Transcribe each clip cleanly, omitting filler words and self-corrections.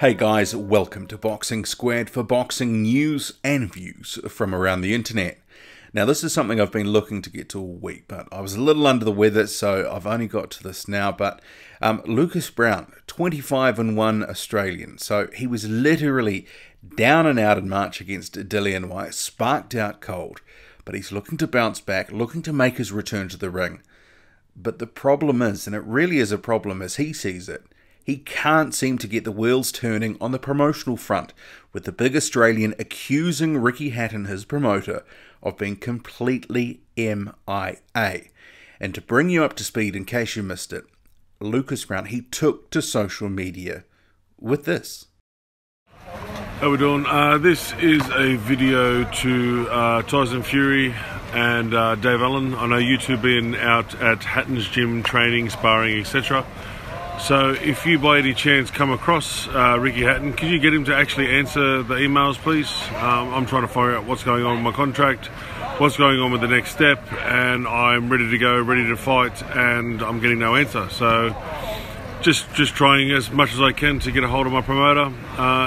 Hey guys, welcome to Boxing Squared for boxing news and views from around the internet. Now this is something I've been looking to get to all week, but I was a little under the weather, so I've only got to this now. But Lucas Browne, 25-1 Australian, so he was literally down and out in March against Dillian Whyte, sparked out cold, but he's looking to bounce back, looking to make his return to the ring. But the problem is, and it really is a problem as he sees it, he can't seem to get the wheels turning on the promotional front, with the big Australian accusing Ricky Hatton, his promoter, of being completely MIA. And to bring you up to speed in case you missed it, Lucas Browne, he took to social media with this. How we doing? This is a video to Tyson Fury and Dave Allen. I know you two been out at Hatton's gym training, sparring, etc. So if you by any chance come across Ricky Hatton, could you get him to actually answer the emails, please? I'm trying to find out what's going on with my contract, what's going on with the next step, and I'm ready to go, ready to fight, and I'm getting no answer. So just trying as much as I can to get a hold of my promoter.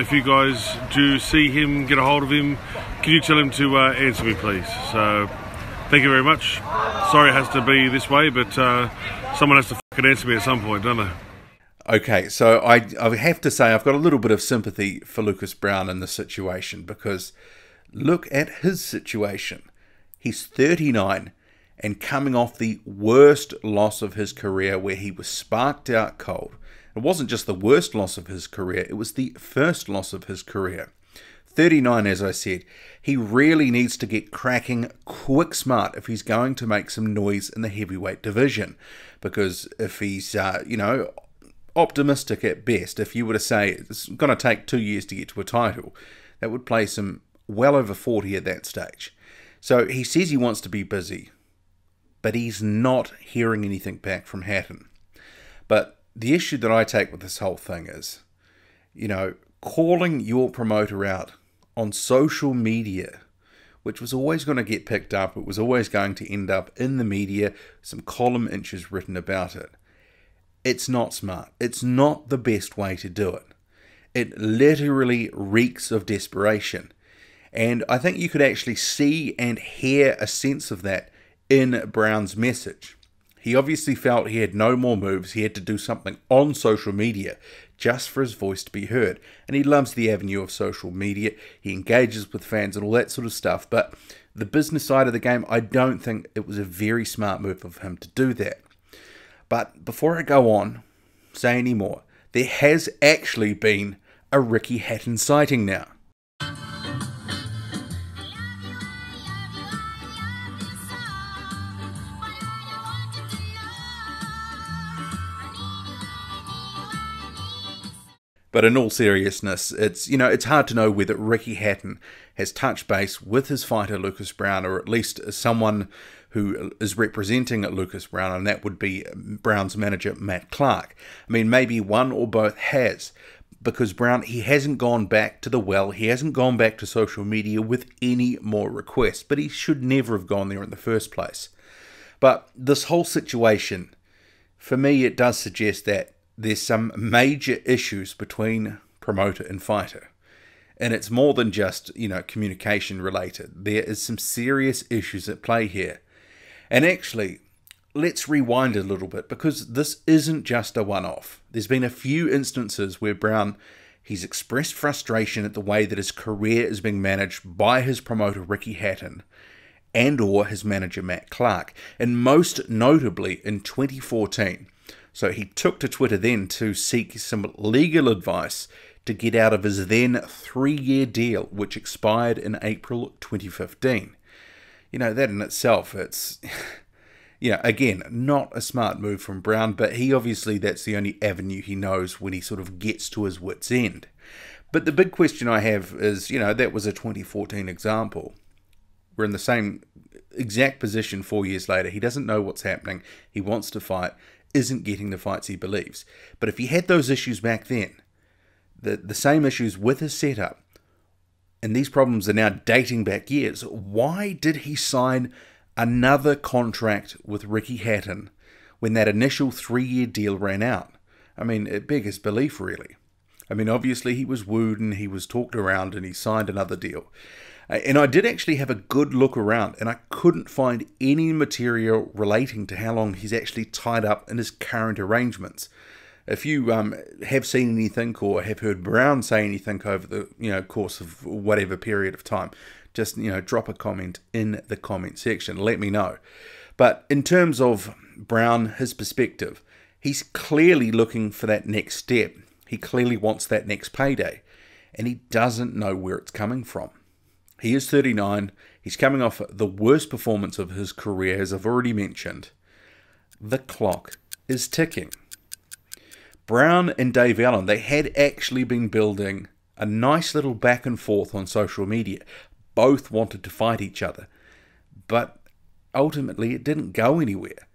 If you guys do see him, get a hold of him, can you tell him to answer me, please? So thank you very much. Sorry it has to be this way, but someone has to fucking answer me at some point, don't they? Okay, so I have to say I've got a little bit of sympathy for Lucas Browne in this situation, because look at his situation. He's 39 and coming off the worst loss of his career, where he was sparked out cold. It wasn't just the worst loss of his career, it was the first loss of his career. 39, as I said, he really needs to get cracking quick smart if he's going to make some noise in the heavyweight division. Because if he's, optimistic at best, if you were to say it's going to take 2 years to get to a title, that would place him well over 40 at that stage. So he says he wants to be busy, but he's not hearing anything back from Hatton. But the issue that I take with this whole thing is, calling your promoter out on social media, which was always going to get picked up, it was always going to end up in the media, some column inches written about it. It's not smart. It's not the best way to do it. It literally reeks of desperation. And I think you could actually see and hear a sense of that in Browne's message. He obviously felt he had no more moves. He had to do something on social media just for his voice to be heard. And he loves the avenue of social media. He engages with fans and all that sort of stuff. But the business side of the game, I don't think it was a very smart move of him to do that. But before I go on, say any more, there has actually been a Ricky Hatton sighting now. But in all seriousness, it's hard to know whether Ricky Hatton has touched base with his fighter Lucas Browne, or at least someone who is representing Lucas Browne, and that would be Browne's manager Matt Clark. I mean, maybe one or both has, because Browne, he hasn't gone back to the well, he hasn't gone back to social media with any more requests, but he should never have gone there in the first place. But this whole situation, for me, it does suggest that there's some major issues between promoter and fighter. And it's more than just, communication related. There is some serious issues at play here. And actually, let's rewind a little bit, because this isn't just a one-off. There's been a few instances where Browne, he's expressed frustration at the way that his career is being managed by his promoter Ricky Hatton and or his manager Matt Clark. And most notably in 2014. So he took to Twitter then to seek some legal advice to get out of his then 3-year deal, which expired in April 2015. That in itself, it's, again, not a smart move from Browne, but he obviously, that's the only avenue he knows when he sort of gets to his wit's end. But the big question I have is, that was a 2014 example. We're in the same exact position 4 years later. He doesn't know what's happening. He wants to fight, isn't getting the fights he believes. But if he had those issues back then, the same issues with his setup, and these problems are now dating back years, why did he sign another contract with Ricky Hatton when that initial 3-year deal ran out? I mean, it beggars belief, really. I mean, obviously he was wooed and he was talked around and he signed another deal. And I did actually have a good look around, and I couldn't find any material relating to how long he's actually tied up in his current arrangements. If you have seen anything or have heard Browne say anything over the course of whatever period of time, just drop a comment in the comment section. Let me know. But in terms of Browne, his perspective, he's clearly looking for that next step. He clearly wants that next payday, and he doesn't know where it's coming from. He is 39. He's coming off the worst performance of his career, as I've already mentioned. The clock is ticking. Browne and Dave Allen, they had actually been building a nice little back and forth on social media. Both wanted to fight each other, but ultimately it didn't go anywhere.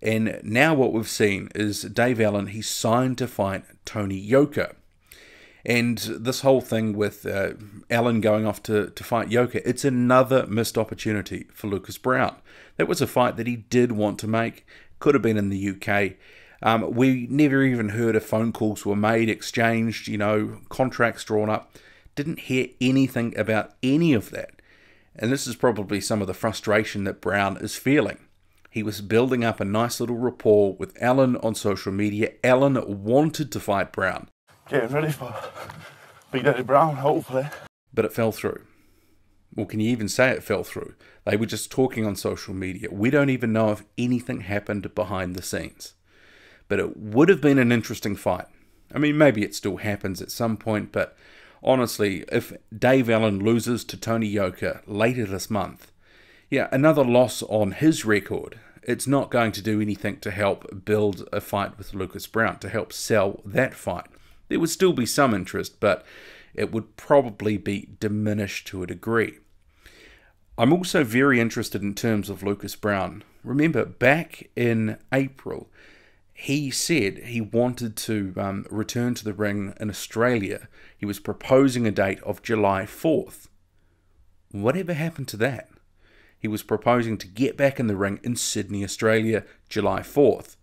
And now what we've seen is Dave Allen, he's signed to fight Tony Yoka. And this whole thing with Allen going off to fight Yoka, it's another missed opportunity for Lucas Browne. That was a fight that he did want to make, could have been in the UK. We never even heard if phone calls were made, exchanged, contracts drawn up. Didn't hear anything about any of that. And this is probably some of the frustration that Browne is feeling. He was building up a nice little rapport with Allen on social media. Allen wanted to fight Browne. Getting ready for Big Daddy Browne, hopefully. But it fell through. Well, can you even say it fell through? They were just talking on social media. We don't even know if anything happened behind the scenes. But it would have been an interesting fight. I mean, maybe it still happens at some point, but honestly, if Dave Allen loses to Tony Yoka later this month, another loss on his record, it's not going to do anything to help build a fight with Lucas Browne, to help sell that fight. There would still be some interest, but it would probably be diminished to a degree. I'm also very interested in terms of Lucas Browne. Remember, back in April, he said he wanted to return to the ring in Australia. He was proposing a date of July 4th. Whatever happened to that? He was proposing to get back in the ring in Sydney, Australia, July 4th,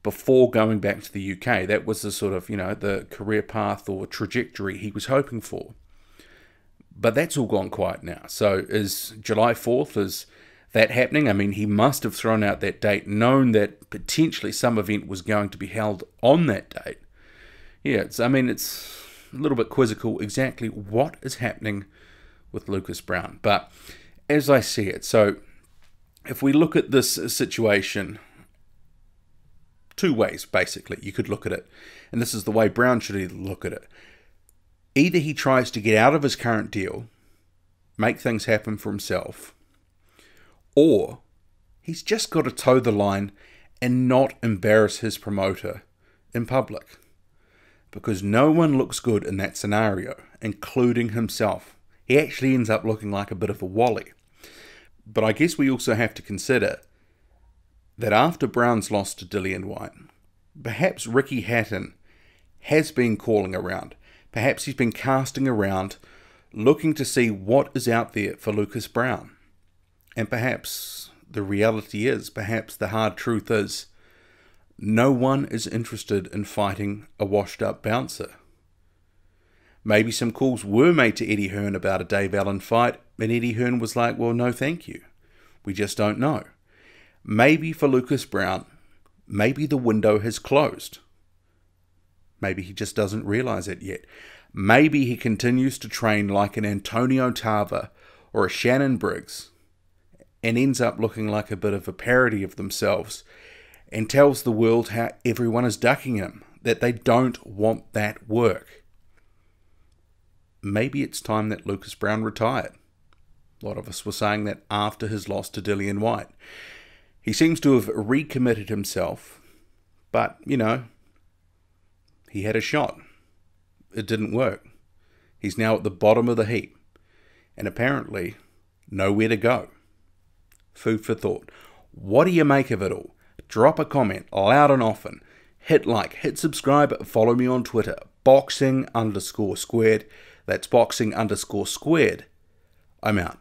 before going back to the UK. That was the sort of, the career path or trajectory he was hoping for. But that's all gone quiet now. So is July 4th, is that happening? I mean, he must have thrown out that date, known that potentially some event was going to be held on that date. It's a little bit quizzical exactly what is happening with Lucas Browne. But as I see it, so if we look at this situation two ways, basically, you could look at it. And this is the way Browne should look at it. Either he tries to get out of his current deal, make things happen for himself, or he's just got to toe the line and not embarrass his promoter in public. Because no one looks good in that scenario, including himself. He actually ends up looking like a bit of a wally. But I guess we also have to consider that after Browne's loss to Dillian Whyte, perhaps Ricky Hatton has been calling around. Perhaps he's been casting around, looking to see what is out there for Lucas Browne. And perhaps the reality is, perhaps the hard truth is, no one is interested in fighting a washed-up bouncer. Maybe some calls were made to Eddie Hearn about a Dave Allen fight, and Eddie Hearn was like, well, no thank you. We just don't know. Maybe for Lucas Browne, maybe the window has closed. Maybe he just doesn't realize it yet. Maybe he continues to train like an Antonio Tarver or a Shannon Briggs and ends up looking like a bit of a parody of themselves and tells the world how everyone is ducking him, that they don't want that work. Maybe it's time that Lucas Browne retired. A lot of us were saying that after his loss to Dillian Whyte. He seems to have recommitted himself, but, he had a shot. It didn't work. He's now at the bottom of the heap, and apparently nowhere to go. Food for thought. What do you make of it all? Drop a comment, loud and often. Hit like, hit subscribe, follow me on Twitter, boxing_squared. That's boxing_squared. I'm out.